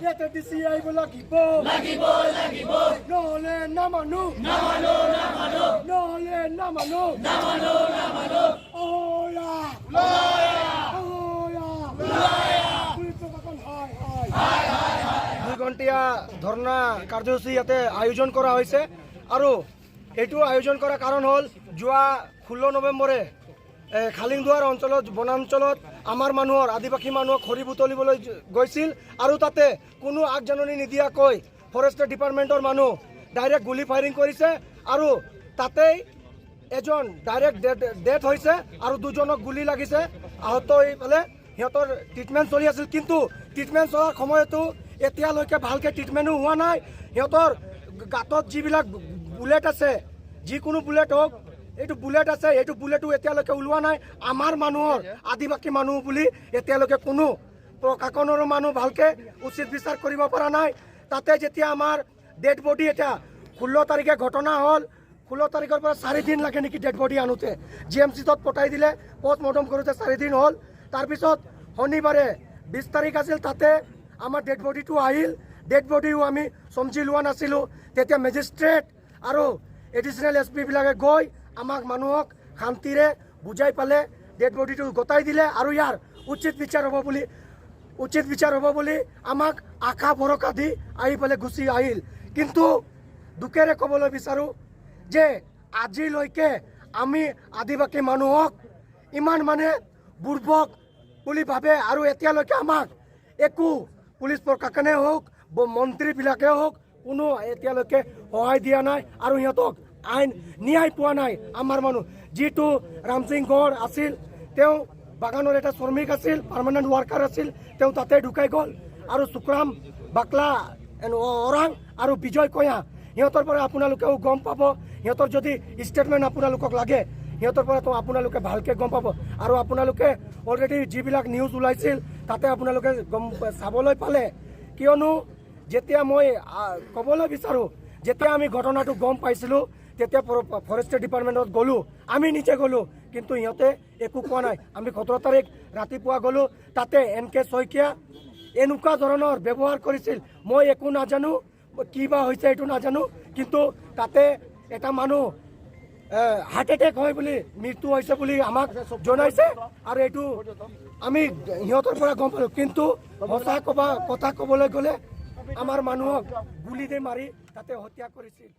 ইয়াতে ডিচি আহিব লাগিব নহ'লে নামানো নহ'লে নামানো দুই ঘণ্টীয়া ধৰ্ণা কাৰ্যসূচী ইয়াতে আয়োজন কৰা হৈছে আৰু এইটো আয়োজন কৰাৰ কাৰণ হ'ল যোৱা 16 নৱেম্বৰে খালিংদুৱাৰ অঞ্চলত বনাঞ্চলত আমাৰ মানুহৰ আদিবাসী মানুহক খৰি বুটলিবলৈ গৈছিল আৰু তাতে কোনো আগজাননী নিদিয়াকৈ ফৰেষ্ট ডিপাৰ্টমেণ্টৰ মানুহ ডাইৰেক্ট গুলি ফায়াৰিং কৰিছে আৰু তাতেই এজন ডাইৰেক্ট ডেথ হৈছে আৰু দুজনক গুলি লাগিছে আহত হৈ পেলাই সিহঁতৰ ট্ৰিটমেণ্ট চলি আছিল কিন্তু ট্ৰিটমেণ্ট চলাৰ সময়তো এতিয়ালৈকে ভালকৈ ট্ৰিটমেণ্টো হোৱা নাই সিহঁতৰ গাঁতত যিবিলাক বুলেট আছে যিকোনো বুলেট হওক এইটো বুলেট আছে এইটো বুলেটো এতিয়ালৈকে ওলোৱা নাই আমাৰ মানুহৰ আদিবাসী মানুহ বুলি এতিয়ালৈকে কোনো প্ৰশাসনৰ মানুহ ভালকৈ উচিত বিচাৰ কৰিব পৰা নাই তাতে যেতিয়া আমাৰ ডেড বডি এতিয়া 16 তাৰিখে ঘটনা হ'ল 16 তাৰিখৰ পৰা 4 দিন লাগে নেকি ডেড বডি আনোতে GMCত পঠাই দিলে পষ্টমৰ্টম কৰোঁতে 4 দিন হ'ল তাৰপিছত শনিবাৰে 20 তাৰিখ আছিল তাতে আমাৰ ডেড বডিটো আহিল ডেড বডিও আমি সমজি লোৱা নাছিলোঁ তেতিয়া মেজিষ্ট্ৰেট আৰু এডিশ্যনেল SP বিলাকে গৈ আমাক মানুহক শান্তিৰে বুজাই পালে ডেড বডিটো গতাই দিলে আৰু ইয়াৰ উচিত বিচাৰ হ'ব বুলি আমাক আশা ভৰসা দি আহি পেলাই গুচি আহিল কিন্তু দুখেৰে ক'বলৈ বিচাৰোঁ যে আজিলৈকে আমি আদিবাসী মানুহক ইমান মানে বুৰ্বক বুলি ভাবে আৰু এতিয়ালৈকে আমাক একো পুলিচ প্ৰশাসনে হওক মন্ত্ৰীবিলাকে হওক কোনো এতিয়ালৈকে সহায় দিয়া নাই আৰু সিহঁতক আইন ন্যায় পোৱা নাই আমাৰ মানুহ যিটো ৰামসিং গড় আছিল তেওঁ বাগানৰ এটা শ্ৰমিক আছিল পাৰ্মানেণ্ট ৱাৰ্কাৰ আছিল তেওঁ তাতে ঢুকাই গ'ল আৰু সুকৰাম বাকলা ওৰাং আৰু বিজয় কয়া সিহঁতৰ পৰা আপোনালোকেও গম পাব সিহঁতৰ যদি ষ্টেটমেণ্ট আপোনালোকক লাগে সিহঁতৰ পৰা আপোনালোকে ভালকৈ গম পাব আৰু আপোনালোকে অলৰেডি যিবিলাক নিউজ ওলাইছিল তাতে আপোনালোকে গম চাবলৈ পালে কিয়নো যেতিয়া মই ক'বলৈ বিচাৰোঁ যেতিয়া আমি ঘটনাটো গম পাইছিলোঁ তেতিয়া ফৰেষ্ট ডিপাৰ্টমেণ্টত গ'লোঁ আমি নিজে গ'লোঁ কিন্তু সিহঁতে একো কোৱা নাই আমি 17 তাৰিখ ৰাতিপুৱা গ'লোঁ তাতে NK শইকীয়া এনেকুৱা ধৰণৰ ব্যৱহাৰ কৰিছিল মই একো নাজানো কি বা হৈছে এইটো নাজানো কিন্তু তাতে এটা মানুহ হাৰ্ট এটেক হয় বুলি মৃত্যু হৈছে বুলি আমাক জনাইছে আৰু এইটো আমি সিহঁতৰ পৰা গম পালোঁ কিন্তু সঁচা কথা ক'বলৈ গ'লে আমাৰ মানুহক গুলি দি মাৰি তাতে হত্যা কৰিছিল।